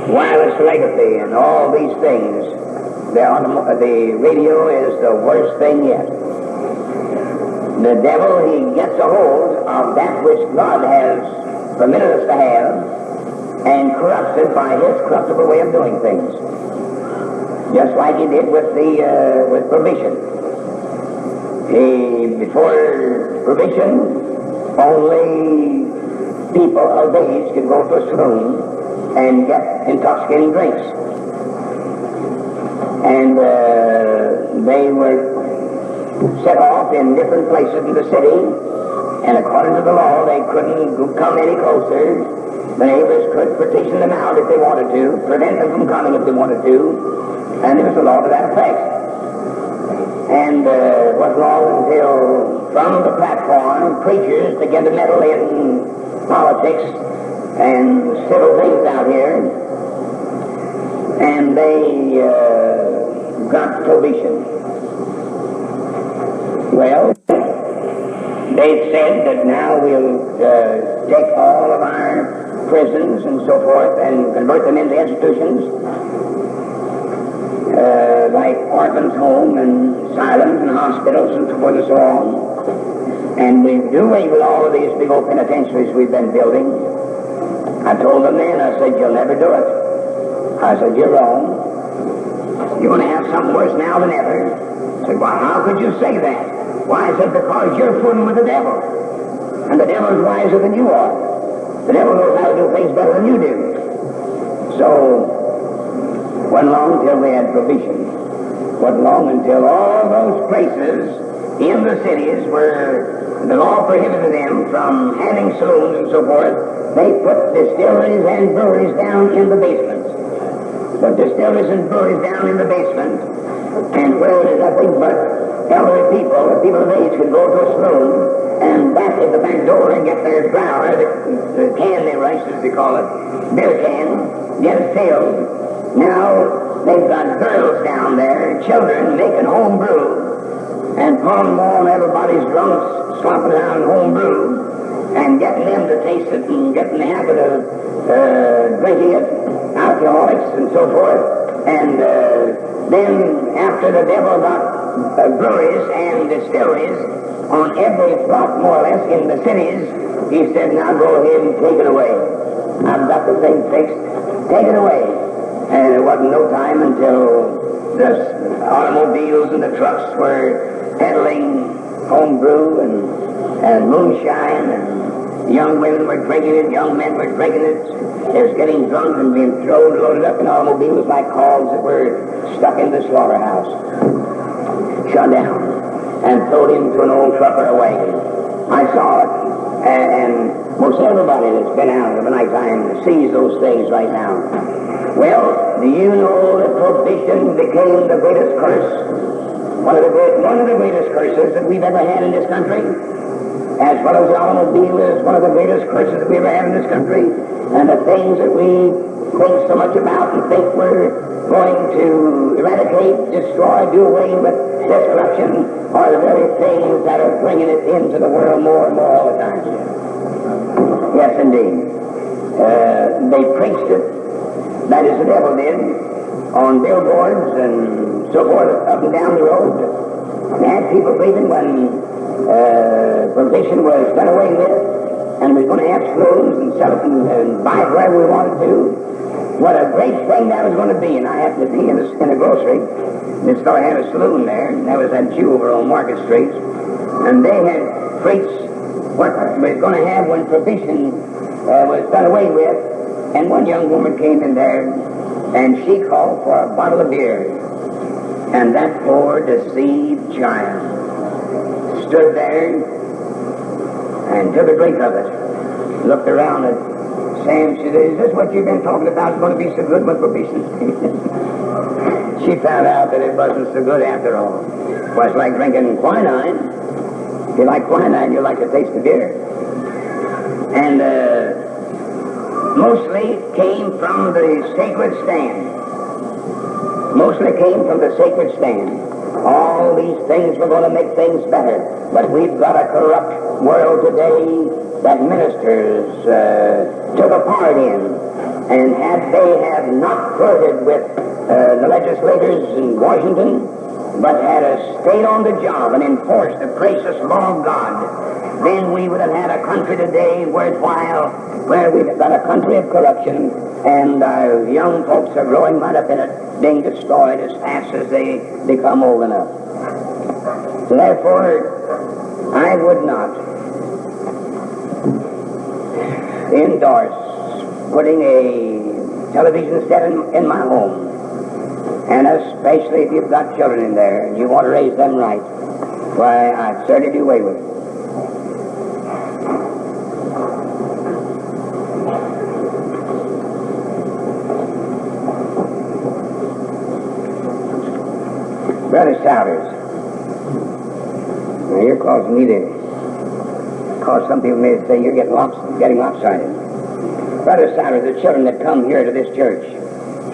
wireless telegraphy and all these things. The radio is the worst thing yet. The devil, he gets a hold of that which God has permitted us to have and corrupts it by his corruptible way of doing things. Just like he did with provision. Before provision, only people of age could go to a saloon and get intoxicating drinks. And they were set off in different places in the city, and according to the law, they couldn't come any closer. The neighbors could petition them out if they wanted to, prevent them from coming if they wanted to, and there was a law to that effect. And it wasn't long until, from the platform, preachers began to meddle in politics and civil things out here, and they got provision. Well, they said that now we'll take all of our prisons and so forth and convert them into institutions, like orphans' home and asylums and hospitals and so forth and so on. And we do away with all of these big old penitentiaries we've been building. I told them then, I said, you'll never do it. I said, you're wrong. You're going to have something worse now than ever. I said, well, how could you say that? Why? I said, because you're fooling with the devil. And the devil is wiser than you are. The devil knows how to do things better than you do. So, wasn't long until they had provision. Wasn't long until all those places in the cities where the law prohibited them from having saloons and so forth, they put distilleries and breweries down in the basements. Put distilleries and breweries down in the basement, and where there's nothing but elderly people, or people of age, could go to a saloon and back at the back door and get their growler, the can they rush, as they call it, beer can, get it filled. Now they've got girls down there, children making home brew, and pulling on everybody's drunks, slopping around home brew, and getting them to taste it and getting the habit of drinking it, alcoholics and so forth. And then after the devil got breweries and distilleries on every block, more or less, in the cities, he said, now go ahead and take it away. I've got the thing fixed. Take it away. And it wasn't no time until the automobiles and the trucks were peddling home brew and moonshine, and young women were drinking it, young men were drinking it. They was getting drunk and being thrown, loaded up in automobiles like hogs that were stuck in the slaughterhouse. Shut down and thrown into an old truck or a wagon. I saw it, and most everybody that's been out of the nighttime sees those things right now. Well, do you know that prohibition became the greatest curse? One of the greatest curses that we've ever had in this country, as well as the automobile is one of the greatest curses that we ever had in this country. And the things that we think so much about and think we're going to eradicate, destroy, do away with this corruption are the very things that are bringing it into the world more and more all the time. Yes, indeed. They preached it, that is the devil did, on billboards and so forth up and down the road. They had people believing when prohibition was done away with, and we're going to have saloons and sell it and buy it wherever we wanted to. What a great thing that was going to be. And I happened to be in a grocery. This fellow had a saloon there, and that was that Jew over on Market Street. And they had preached what we're going to have when prohibition was done away with. And one young woman came in there, and she called for a bottle of beer. And that poor deceived child stood there and took a drink of it, looked around at Sam. She said, is this what you've been talking about? It's going to be so good with prohibition. She found out that it wasn't so good after all. It was like drinking quinine. If you like quinine, you like to taste the beer. And mostly came from the sacred stand. Mostly came from the sacred stand. All these things were going to make things better. But we've got a corrupt world today that ministers took a part in. And had they have not flirted with the legislators in Washington, but had stayed on the job and enforced the gracious law of God, then we would have had a country today worthwhile, where we've got a country of corruption, and our young folks are growing right up in it, being destroyed as fast as they become old enough. Therefore, I would not endorse putting a television set in my home. And especially if you've got children in there and you want to raise them right, why, I'd certainly do away with it. Brother Sowders, now you're causing me to cause some people may say you're getting lopsided. Brother Sowders, the children that come here to this church,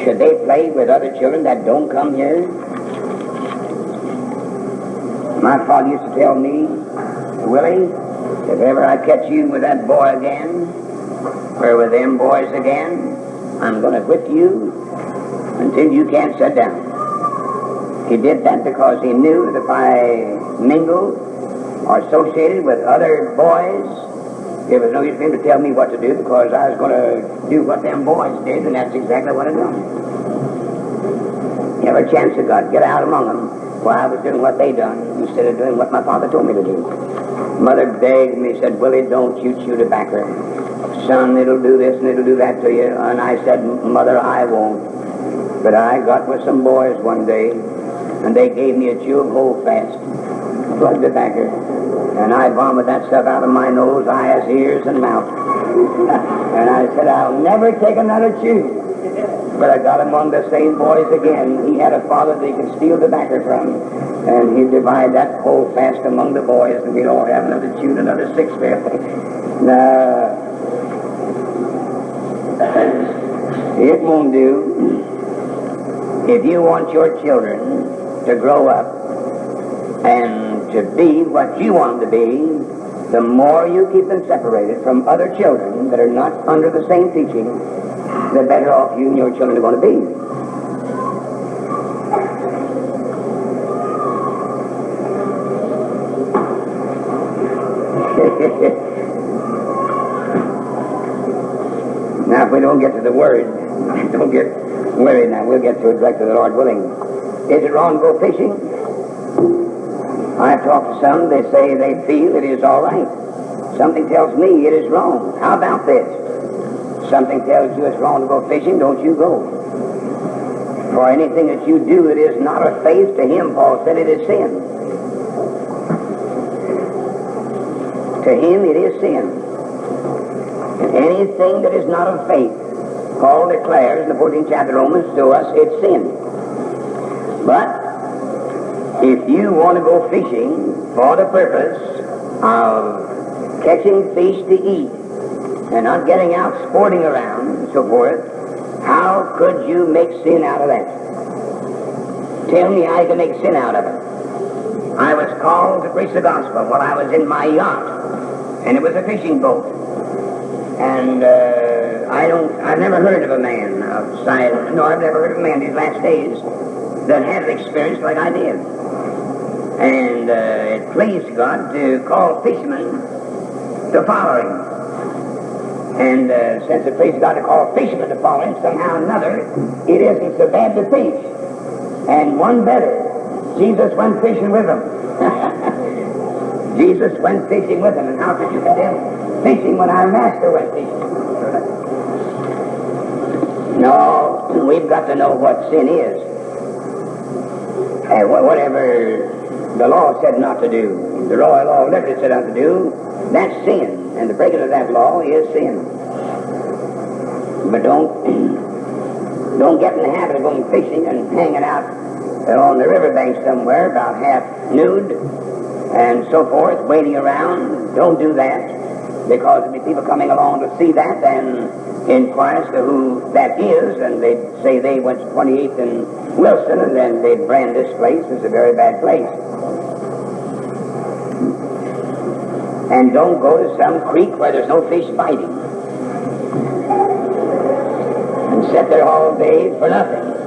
should they play with other children that don't come here? My father used to tell me, Willie, if ever I catch you with that boy again, or with them boys again, I'm going to whip you until you can't sit down. He did that because he knew that if I mingled or associated with other boys, there was no use for him to tell me what to do, because I was going to do what them boys did, and that's exactly what I done. Every chance I got, get out among them while I was doing what they done, instead of doing what my father told me to do. Mother begged me, said, Willie, don't you chew tobacco. Son, it'll do this and it'll do that to you. And I said, Mother, I won't. But I got with some boys one day, and they gave me a chew of holdfast, plug tobacco. And I vomited that stuff out of my nose, eyes, ears, and mouth. And I said, I'll never take another chew. But I got among the same boys again. He had a father that he could steal tobacco from. And he'd divide that whole fast among the boys, and we'd all have another chew and another six-fifth. Now, it won't do. If you want your children to grow up and to be what you want them to be, the more you keep them separated from other children that are not under the same teaching, the better off you and your children are going to be. Now, if we don't get to the Word, don't get worried now. We'll get to it directly, the Lord willing. Is it wrong to go fishing? I've talked to some, they say they feel it is all right. Something tells me it is wrong. How about this? Something tells you it's wrong to go fishing, don't you go. For anything that you do that is not of faith, to him, Paul said, it is sin. To him it is sin. And anything that is not of faith, Paul declares in the 14th chapter of Romans, to us it's sin. But if you want to go fishing for the purpose of catching fish to eat and not getting out sporting around and so forth, how could you make sin out of that? Tell me how you can make sin out of it. I was called to preach the gospel while I was in my yacht, and it was a fishing boat. And I've never heard of a man outside, no, I've never heard of a man these last days that had an experience like I did. And it pleased God to call fishermen to follow him. And since it pleased God to call fishermen to follow him, somehow or another, it isn't so bad to fish. And one better, Jesus went fishing with them. Jesus went fishing with them, and how could you condemn fishing when our Master went fishing? No, we've got to know what sin is. And whatever the law said not to do, the royal law of liberty said not to do, that's sin. And the breaking of that law is sin. But don't get in the habit of going fishing and hanging out on the riverbank somewhere about half nude and so forth, waiting around. Don't do that, because there'll be people coming along to see that and inquire as to who that is, and they'd say they went to 28th and Wilson, and then they'd brand this place as a very bad place. And don't go to some creek where there's no fish biting. sit there all day for nothing.